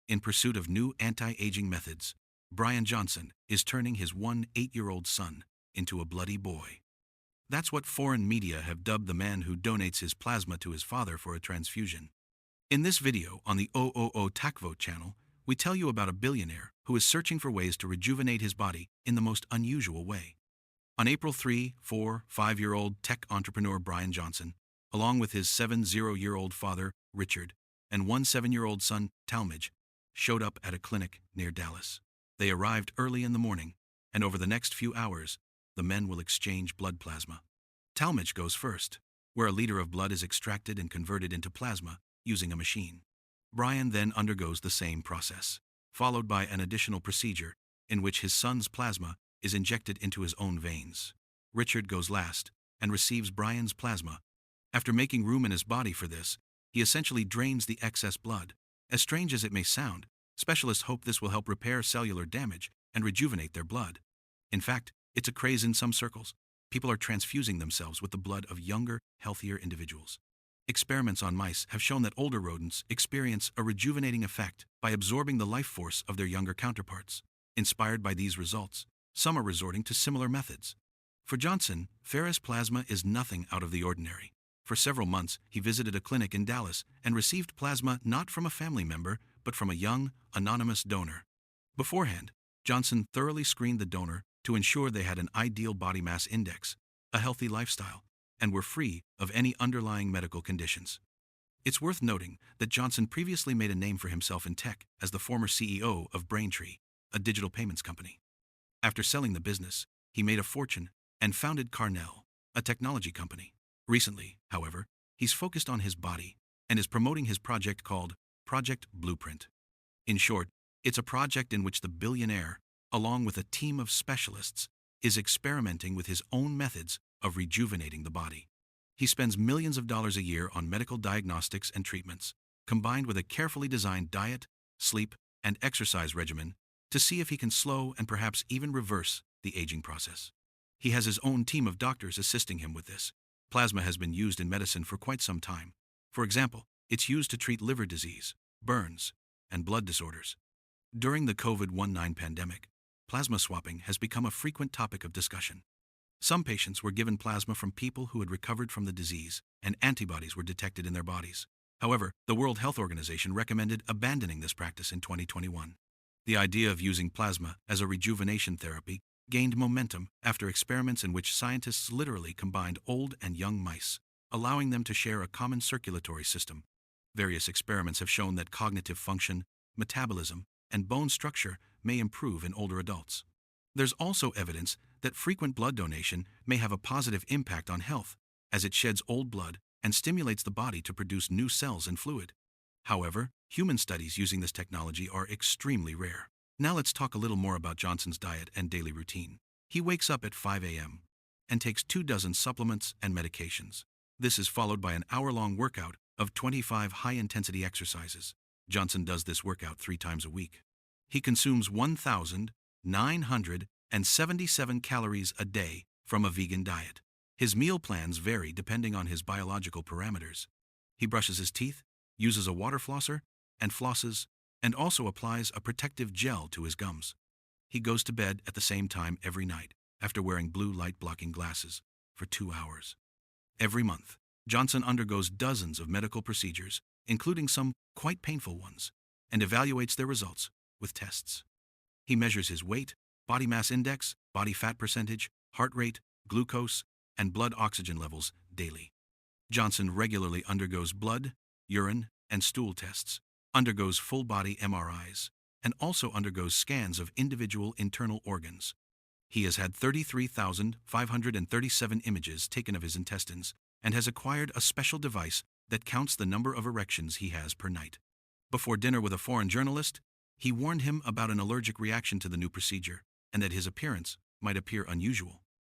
In pursuit of new anti-aging methods, Bryan Johnson is turning his 8-year-old son into a bloody boy. That's what foreign media have dubbed the man who donates his plasma to his father for a transfusion. In this video on the OOO TACVOTE channel, we tell you about a billionaire who is searching for ways to rejuvenate his body in the most unusual way. On April 3, 5-year-old tech entrepreneur Bryan Johnson, along with his 70-year-old father, Richard, and 7-year-old son, Talmadge, showed up at a clinic near Dallas. They arrived early in the morning, and over the next few hours, the men will exchange blood plasma. Talmadge goes first, where a liter of blood is extracted and converted into plasma using a machine. Bryan then undergoes the same process, followed by an additional procedure in which his son's plasma is injected into his own veins. Richard goes last and receives Bryan's plasma. After making room in his body for this, he essentially drains the excess blood. As strange as it may sound, specialists hope this will help repair cellular damage and rejuvenate their blood. In fact, it's a craze in some circles. People are transfusing themselves with the blood of younger, healthier individuals. Experiments on mice have shown that older rodents experience a rejuvenating effect by absorbing the life force of their younger counterparts. Inspired by these results, some are resorting to similar methods. For Johnson, ferrous plasma is nothing out of the ordinary. For several months, he visited a clinic in Dallas and received plasma not from a family member, but from a young, anonymous donor. Beforehand, Johnson thoroughly screened the donor to ensure they had an ideal body mass index, a healthy lifestyle, and were free of any underlying medical conditions. It's worth noting that Johnson previously made a name for himself in tech as the former CEO of Braintree, a digital payments company. After selling the business, he made a fortune and founded Carnell, a technology company. Recently, however, he's focused on his body and is promoting his project called Project Blueprint. In short, it's a project in which the billionaire, along with a team of specialists, is experimenting with his own methods of rejuvenating the body. He spends millions of dollars a year on medical diagnostics and treatments, combined with a carefully designed diet, sleep, and exercise regimen to see if he can slow and perhaps even reverse the aging process. He has his own team of doctors assisting him with this. Plasma has been used in medicine for quite some time. For example, it's used to treat liver disease, burns, and blood disorders. During the COVID-19 pandemic, plasma swapping has become a frequent topic of discussion. Some patients were given plasma from people who had recovered from the disease, and antibodies were detected in their bodies. However, the World Health Organization recommended abandoning this practice in 2021. The idea of using plasma as a rejuvenation therapy gained momentum after experiments in which scientists literally combined old and young mice, allowing them to share a common circulatory system. Various experiments have shown that cognitive function, metabolism, and bone structure may improve in older adults. There's also evidence that frequent blood donation may have a positive impact on health, as it sheds old blood and stimulates the body to produce new cells and fluid. However, human studies using this technology are extremely rare. Now let's talk a little more about Johnson's diet and daily routine. He wakes up at 5 a.m. and takes 24 supplements and medications. This is followed by an hour-long workout of 25 high-intensity exercises. Johnson does this workout 3 times a week. He consumes 1,977 calories a day from a vegan diet. His meal plans vary depending on his biological parameters. He brushes his teeth, uses a water flosser, and flosses, and also applies a protective gel to his gums. He goes to bed at the same time every night, after wearing blue light-blocking glasses for 2 hours. Every month, Johnson undergoes dozens of medical procedures, including some quite painful ones, and evaluates their results with tests. He measures his weight, body mass index, body fat percentage, heart rate, glucose, and blood oxygen levels daily. Johnson regularly undergoes blood, urine, and stool tests, undergoes full-body MRIs, and also undergoes scans of individual internal organs. He has had 33,537 images taken of his intestines and has acquired a special device that counts the number of erections he has per night. Before dinner with a foreign journalist, he warned him about an allergic reaction to the new procedure and that his appearance might appear unusual.